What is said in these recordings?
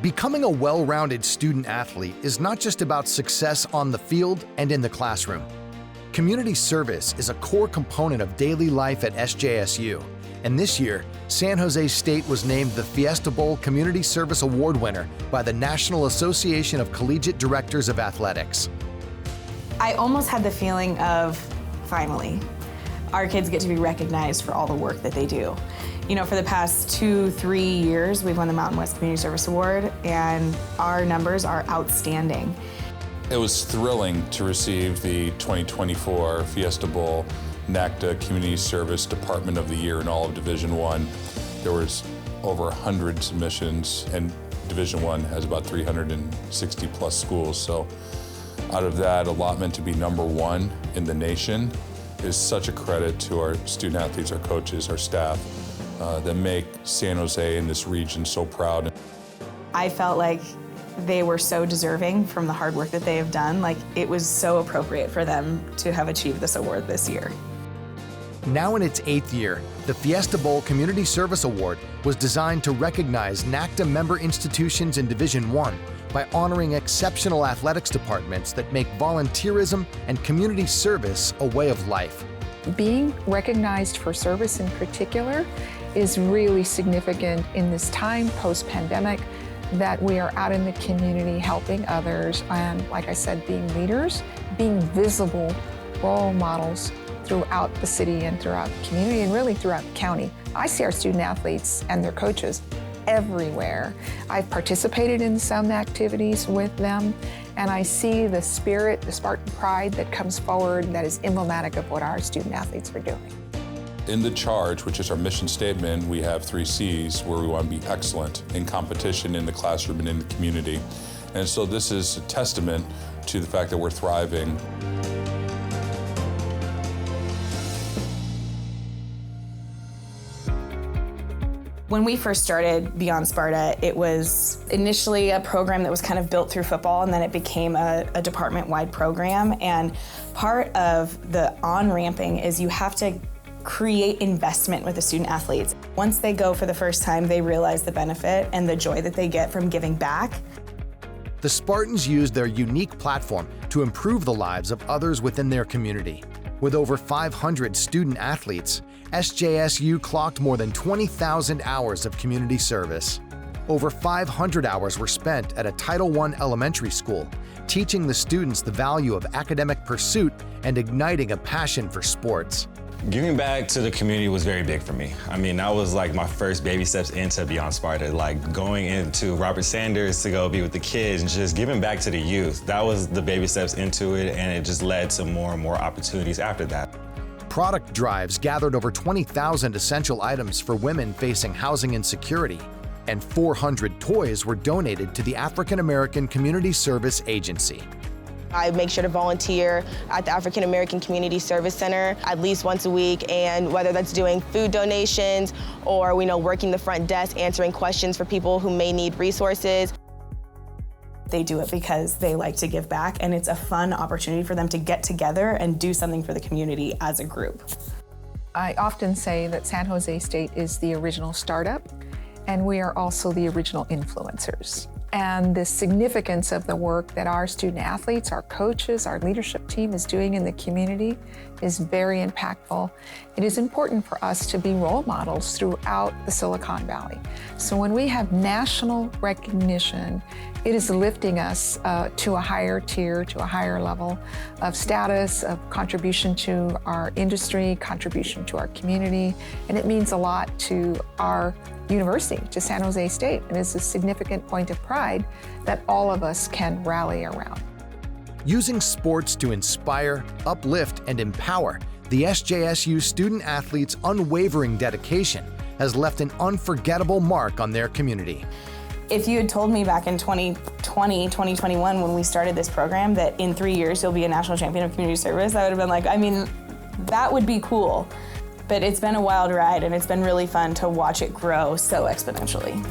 Becoming a well-rounded student athlete is not just about success on the field and in the classroom. Community service is a core component of daily life at SJSU, and this year, San Jose State was named the Fiesta Bowl Community Service Award winner by the National Association of Collegiate Directors of Athletics. I almost had the feeling of, finally, our kids get to be recognized for all the work that they do. You know, for the past 2-3 years, we've won the Mountain West Community Service Award, and our numbers are outstanding. It was thrilling to receive the 2024 Fiesta Bowl NACDA Community Service Department of the Year in all of Division I. There was over 100 submissions, and Division I has about 360 plus schools. So out of that allotment to be #1 in the nation is such a credit to our student athletes, our coaches, our staff, that make San Jose and this region so proud. I felt like they were so deserving from the hard work that they have done. Like, it was so appropriate for them to have achieved this award this year. Now in its 8th year, the Fiesta Bowl Community Service Award was designed to recognize NACDA member institutions in Division I by honoring exceptional athletics departments that make volunteerism and community service a way of life. Being recognized for service in particular is really significant in this time post-pandemic, that we are out in the community helping others and, like I said, being leaders, being visible role models throughout the city and throughout the community and really throughout the county. I see our student athletes and their coaches everywhere. I've participated in some activities with them, and I see the spirit, the Spartan pride that comes forward that is emblematic of what our student athletes are doing. In the charge, which is our mission statement, we have 3 C's, where we want to be excellent in competition, in the classroom, and in the community. And so this is a testament to the fact that we're thriving. When we first started Beyond Sparta, it was initially a program that was kind of built through football, and then it became a department-wide program. And part of the on-ramping is you have to create investment with the student athletes. Once they go for the first time, they realize the benefit and the joy that they get from giving back. The Spartans used their unique platform to improve the lives of others within their community. With over 500 student athletes, SJSU clocked more than 20,000 hours of community service. Over 500 hours were spent at a Title I elementary school, teaching the students the value of academic pursuit and igniting a passion for sports. Giving back to the community was very big for me. I mean, that was like my first baby steps into Beyond Sparta, like going into Robert Sanders to go be with the kids and just giving back to the youth. That was the baby steps into it, and it just led to more and more opportunities after that. Product drives gathered over 20,000 essential items for women facing housing insecurity, and 400 toys were donated to the African American Community Service Agency. I make sure to volunteer at the African American Community Service Center at least once a week, and whether that's doing food donations or working the front desk, answering questions for people who may need resources. They do it because they like to give back, and it's a fun opportunity for them to get together and do something for the community as a group. I often say that San Jose State is the original startup, and we are also the original influencers. And the significance of the work that our student athletes, our coaches, our leadership team is doing in the community is very impactful. It is important for us to be role models throughout the Silicon Valley. So when we have national recognition, it is lifting us to a higher tier, to a higher level of status, of contribution to our industry, contribution to our community, and it means a lot to our university, to San Jose State, and it's a significant point of pride that all of us can rally around. Using sports to inspire, uplift, and empower, the SJSU student athletes' unwavering dedication has left an unforgettable mark on their community. If you had told me back in 2020, 2021, when we started this program, that in 3 years you'll be a national champion of community service, I would have been like, that would be cool. But it's been a wild ride, and it's been really fun to watch it grow so exponentially.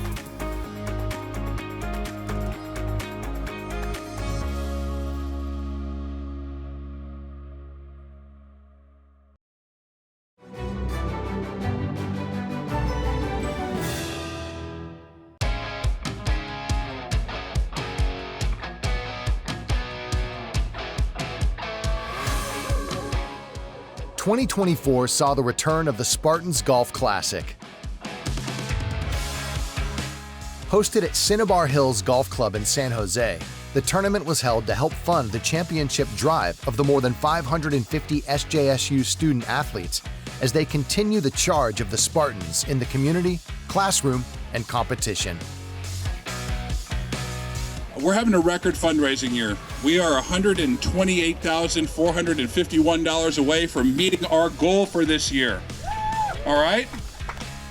2024 saw the return of the Spartans Golf Classic. Hosted at Cinnabar Hills Golf Club in San Jose, the tournament was held to help fund the championship drive of the more than 550 SJSU student athletes as they continue the charge of the Spartans in the community, classroom, and competition. We're having a record fundraising year. We are $128,451 away from meeting our goal for this year. All right?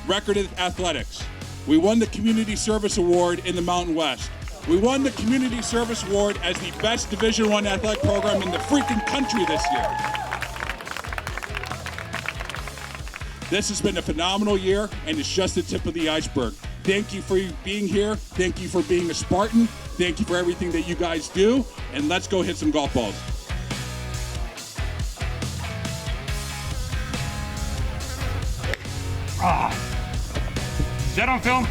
Record of athletics. We won the Community Service Award in the Mountain West. We won the Community Service Award as the best Division I athletic program in the freaking country this year. This has been a phenomenal year, and it's just the tip of the iceberg. Thank you for being here. Thank you for being a Spartan. Thank you for everything that you guys do, and let's go hit some golf balls. Is that on film?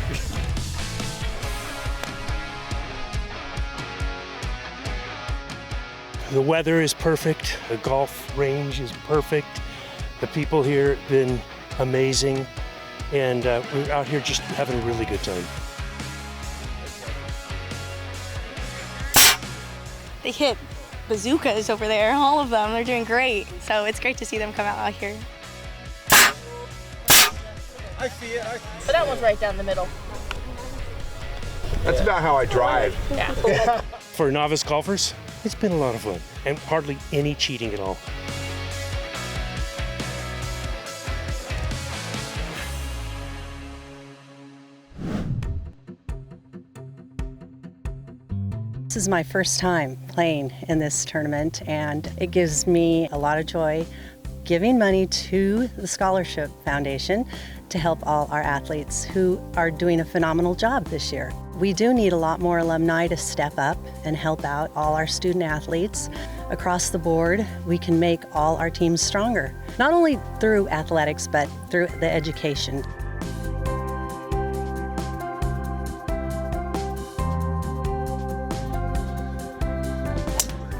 The weather is perfect. The golf range is perfect. The people here have been amazing. And we're out here just having a really good time. They hit bazookas over there, all of them. They're doing great. So it's great to see them come out here. I see it. But that one's right down the middle. That's about how I drive. Yeah. For novice golfers, it's been a lot of fun and hardly any cheating at all. This is my first time playing in this tournament, and it gives me a lot of joy giving money to the Scholarship Foundation to help all our athletes who are doing a phenomenal job this year. We do need a lot more alumni to step up and help out all our student athletes. Across the board, we can make all our teams stronger, not only through athletics, but through the education.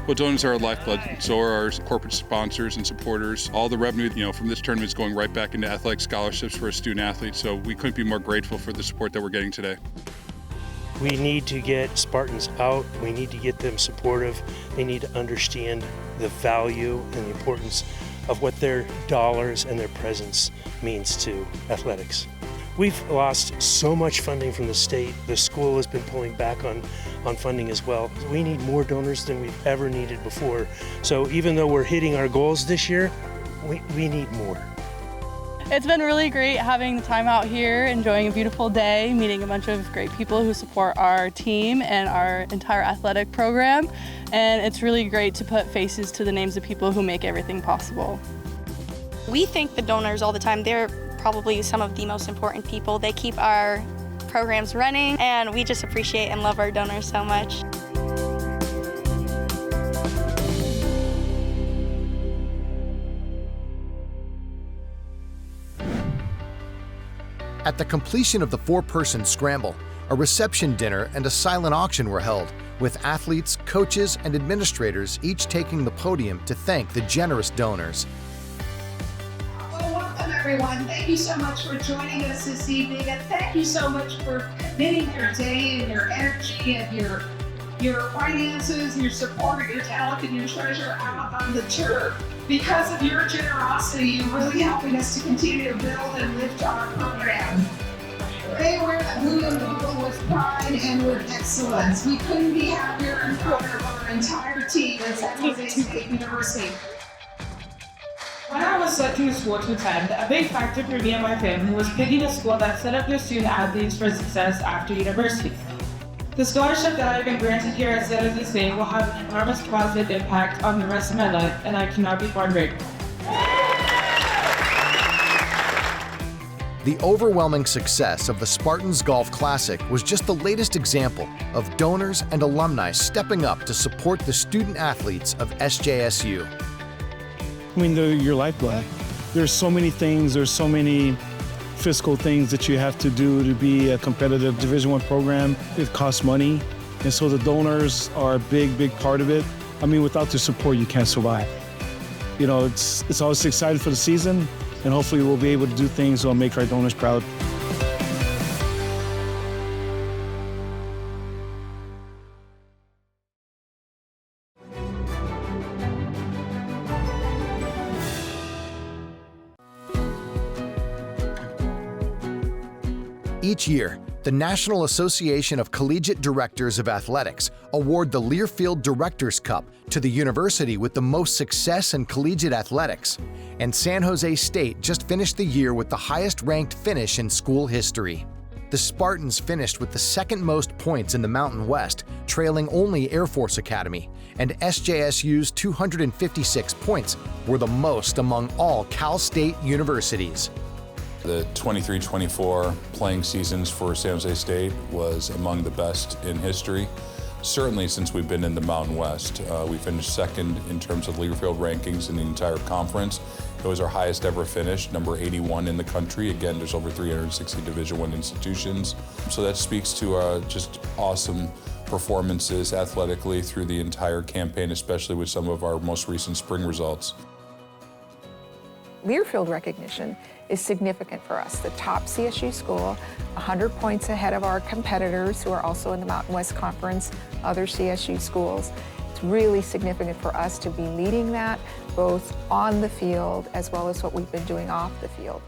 Well, donors are our lifeblood. So are our corporate sponsors and supporters. All the revenue, from this tournament is going right back into athletic scholarships for our student athletes. So we couldn't be more grateful for the support that we're getting today. We need to get Spartans out. We need to get them supportive. They need to understand the value and the importance of what their dollars and their presence means to athletics. We've lost so much funding from the state. The school has been pulling back on funding as well. We need more donors than we've ever needed before. So even though we're hitting our goals this year, we need more. It's been really great having the time out here, enjoying a beautiful day, meeting a bunch of great people who support our team and our entire athletic program. And it's really great to put faces to the names of people who make everything possible. We thank the donors all the time. They're probably some of the most important people. They keep our programs running, and we just appreciate and love our donors so much. At the completion of the four-person scramble, a reception dinner and a silent auction were held, with athletes, coaches, and administrators each taking the podium to thank the generous donors. Welcome everyone. Thank you so much for joining us this evening, and thank you so much for committing your day and your energy and your finances, your support, your talent, and your treasure out on the turf. Because of your generosity, you're really helping us to continue to build and lift our program. They wear the blue and gold with pride and with excellence. We couldn't be happier in front of our entire team at San Jose State University. When I was searching a school to attend, a big factor for me and my family was picking a school that set up their student athletes for success after university. The scholarship that I've been granted here at San Jose State will have an enormous positive impact on the rest of my life, and I cannot be more grateful. The overwhelming success of the Spartans Golf Classic was just the latest example of donors and alumni stepping up to support the student athletes of SJSU. I mean, they're your lifeblood. There's so many things, there's so many fiscal things that you have to do to be a competitive Division I program. It costs money, and so the donors are a big, big part of it. I mean, without the support, you can't survive. You know, it's always exciting for the season, and hopefully we'll be able to do things that will make our donors proud. Each year, the National Association of Collegiate Directors of Athletics award the Learfield Directors Cup to the university with the most success in collegiate athletics, and San Jose State just finished the year with the highest-ranked finish in school history. The Spartans finished with the second most points in the Mountain West, trailing only Air Force Academy, and SJSU's 256 points were the most among all Cal State universities. The 23-24 playing seasons for San Jose State was among the best in history, certainly since we've been in the Mountain West. We finished second in terms of Learfield rankings in the entire conference. It was our highest ever finish, number 81 in the country. Again, there's over 360 Division I institutions. So that speaks to just awesome performances athletically through the entire campaign, especially with some of our most recent spring results. Learfield recognition is significant for us. The top CSU school, 100 points ahead of our competitors who are also in the Mountain West Conference, other CSU schools. It's really significant for us to be leading that, both on the field as well as what we've been doing off the field.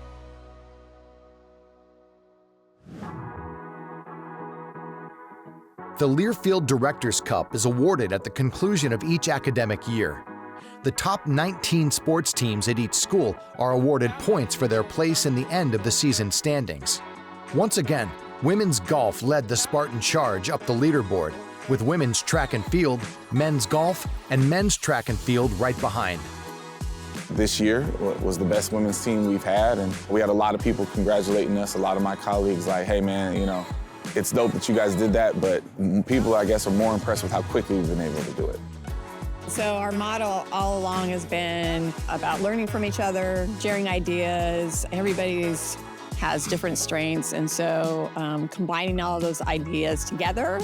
The Learfield Directors Cup is awarded at the conclusion of each academic year. The top 19 sports teams at each school are awarded points for their place in the end of the season standings. Once again, women's golf led the Spartan charge up the leaderboard, with women's track and field, men's golf, and men's track and field right behind. This year was the best women's team we've had, and we had a lot of people congratulating us, a lot of my colleagues like, hey man, you know, it's dope that you guys did that, but people, I guess, are more impressed with how quickly we've been able to do it. So our model all along has been about learning from each other, sharing ideas. Everybody has different strengths, and so combining all of those ideas together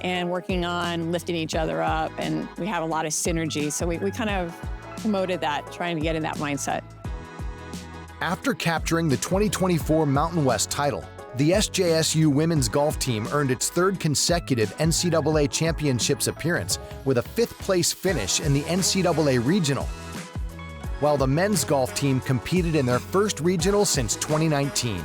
and working on lifting each other up, and we have a lot of synergy. So we kind of promoted that, trying to get in that mindset. After capturing the 2024 Mountain West title, the SJSU women's golf team earned its third consecutive NCAA championships appearance with a fifth-place finish in the NCAA regional, while the men's golf team competed in their first regional since 2019.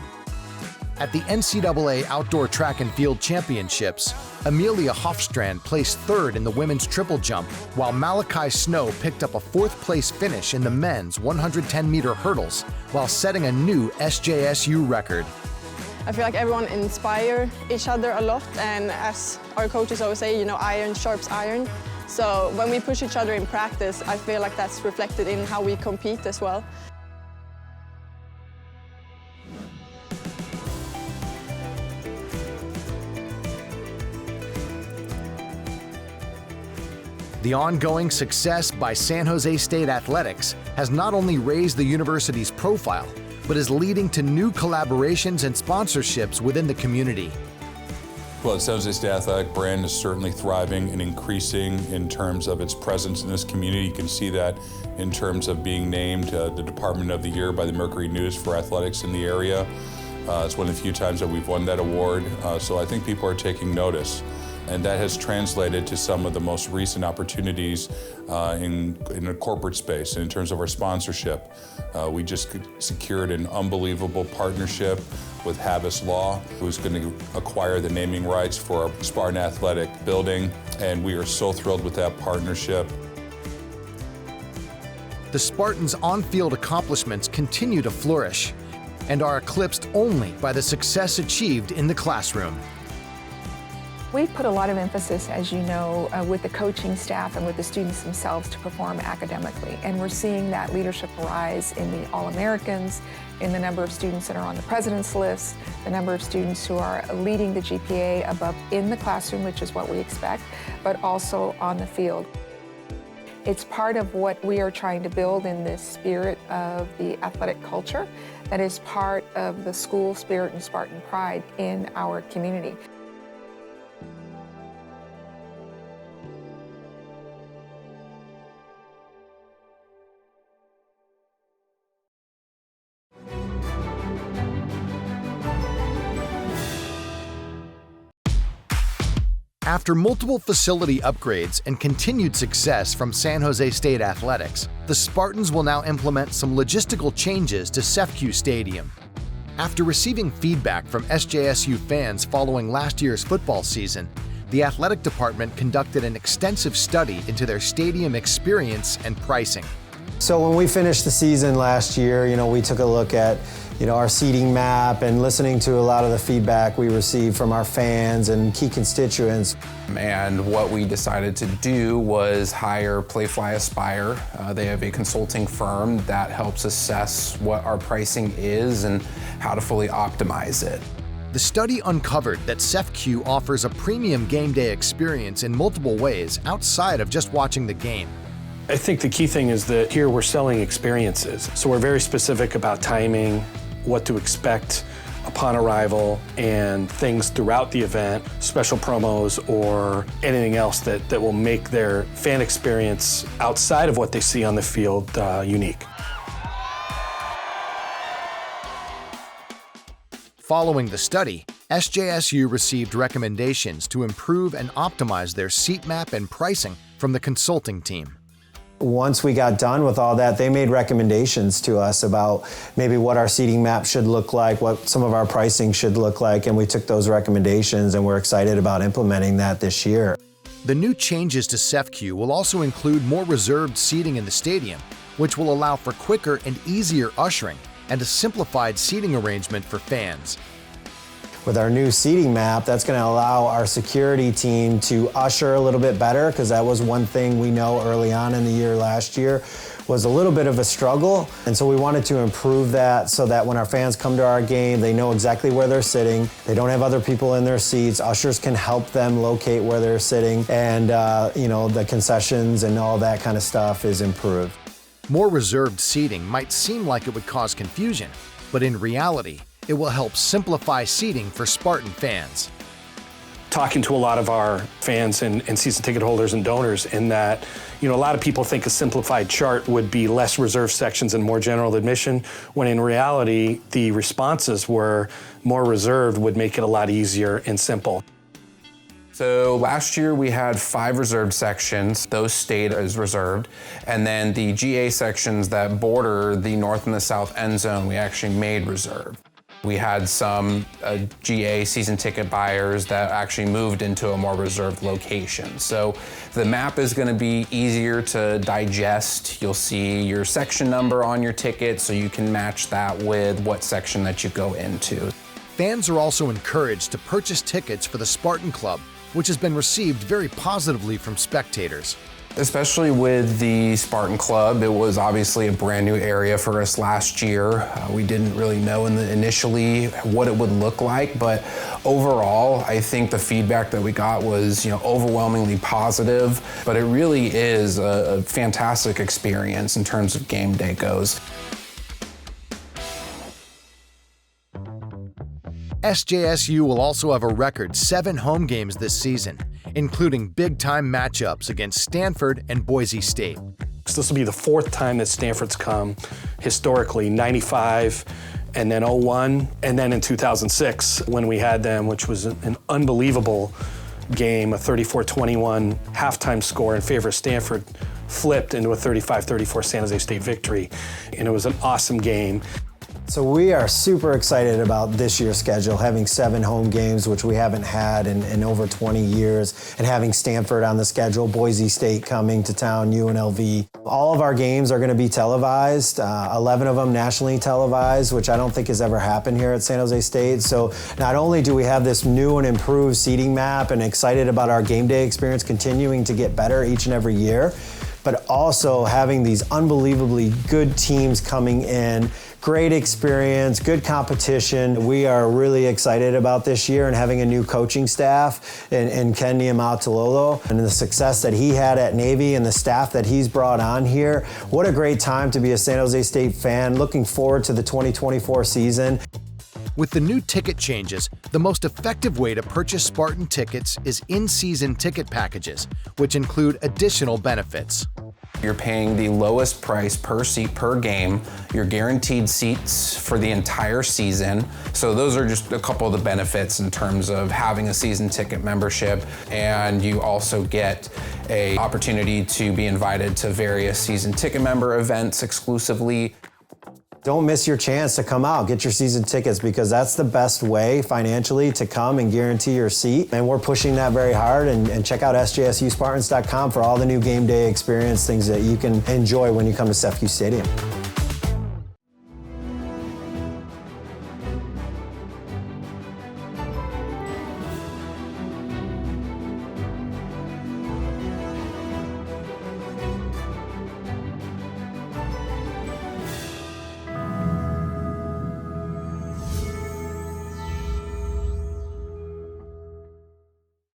At the NCAA Outdoor Track and Field Championships, Amelia Hofstrand placed third in the women's triple jump, while Malachi Snow picked up a fourth-place finish in the men's 110-meter hurdles, while setting a new SJSU record. I feel like everyone inspires each other a lot, and as our coaches always say, you know, iron sharps iron. So when we push each other in practice, I feel like that's reflected in how we compete as well. The ongoing success by San Jose State Athletics has not only raised the university's profile, but is leading to new collaborations and sponsorships within the community. Well, the San Jose State Athletic brand is certainly thriving and increasing in terms of its presence in this community. You can see that in terms of being named the Department of the Year by the Mercury News for athletics in the area. It's one of the few times that we've won that award, so I think people are taking notice. And that has translated to some of the most recent opportunities in a corporate space. And in terms of our sponsorship, we just secured an unbelievable partnership with Habas Law, who's going to acquire the naming rights for our Spartan Athletic building. And we are so thrilled with that partnership. The Spartans' on-field accomplishments continue to flourish and are eclipsed only by the success achieved in the classroom. We put a lot of emphasis, as you know, with the coaching staff and with the students themselves to perform academically. And we're seeing that leadership rise in the All-Americans, in the number of students that are on the president's list, the number of students who are leading the GPA above in the classroom, which is what we expect, but also on the field. It's part of what we are trying to build in this spirit of the athletic culture that is part of the school spirit and Spartan pride in our community. After multiple facility upgrades and continued success from San Jose State Athletics, the Spartans will now implement some logistical changes to SJSU Stadium. After receiving feedback from SJSU fans following last year's football season, the athletic department conducted an extensive study into their stadium experience and pricing. So when we finished the season last year, we took a look at our seating map and listening to a lot of the feedback we received from our fans and key constituents. And what we decided to do was hire Playfly Aspire. They have a consulting firm that helps assess what our pricing is and how to fully optimize it. The study uncovered that SJSU offers a premium game day experience in multiple ways outside of just watching the game. I think the key thing is that here we're selling experiences. So we're very specific about timing, what to expect upon arrival, and things throughout the event, special promos or anything else that will make their fan experience outside of what they see on the field unique. Following the study, SJSU received recommendations to improve and optimize their seat map and pricing from the consulting team. Once we got done with all that, they made recommendations to us about maybe what our seating map should look like, what some of our pricing should look like, and we took those recommendations and we're excited about implementing that this year. The new changes to SJSU will also include more reserved seating in the stadium, which will allow for quicker and easier ushering and a simplified seating arrangement for fans. With our new seating map, that's going to allow our security team to usher a little bit better, because that was one thing we know early on in the year last year was a little bit of a struggle. And so we wanted to improve that so that when our fans come to our game, they know exactly where they're sitting. They don't have other people in their seats. Ushers can help them locate where they're sitting. And, the concessions and all that kind of stuff is improved. More reserved seating might seem like it would cause confusion, but in reality, it will help simplify seating for Spartan fans. Talking to a lot of our fans and season ticket holders and donors, in that, a lot of people think a simplified chart would be less reserved sections and more general admission, when in reality, the responses were more reserved would make it a lot easier and simple. So last year we had 5 reserved sections. Those stayed as reserved. And then the GA sections that border the north and the south end zone, we actually made reserved. We had some GA season ticket buyers that actually moved into a more reserved location. So the map is going to be easier to digest. You'll see your section number on your ticket, so you can match that with what section that you go into. Fans are also encouraged to purchase tickets for the Spartan Club, which has been received very positively from spectators. Especially with the Spartan Club, it was obviously a brand new area for us last year. We didn't really know initially what it would look like, but overall, I think the feedback that we got was, overwhelmingly positive. But it really is a fantastic experience in terms of game day goes. SJSU will also have a record 7 home games this season, including big-time matchups against Stanford and Boise State. This will be the 4th time that Stanford's come, historically, 95, and then 01, and then in 2006 when we had them, which was an unbelievable game, a 34-21 halftime score in favor of Stanford, flipped into a 35-34 San Jose State victory, and it was an awesome game. So we are super excited about this year's schedule, having 7 home games, which we haven't had in over 20 years, and having Stanford on the schedule, Boise State coming to town, UNLV. All of our games are going to be televised, 11 of them nationally televised, which I don't think has ever happened here at San Jose State. So not only do we have this new and improved seating map and excited about our game day experience continuing to get better each and every year, but also having these unbelievably good teams coming in, great experience, good competition. We are really excited about this year and having a new coaching staff in Ken Niumatalolo and the success that he had at Navy and the staff that he's brought on here. What a great time to be a San Jose State fan. Looking forward to the 2024 season. With the new ticket changes, the most effective way to purchase Spartan tickets is in-season ticket packages, which include additional benefits. You're paying the lowest price per seat per game. You're guaranteed seats for the entire season. So those are just a couple of the benefits in terms of having a season ticket membership. And you also get an opportunity to be invited to various season ticket member events exclusively. Don't miss your chance to come out, get your season tickets, because that's the best way financially to come and guarantee your seat. And we're pushing that very hard. And check out sjsuspartans.com for all the new game day experience, things that you can enjoy when you come to CEFCU Stadium.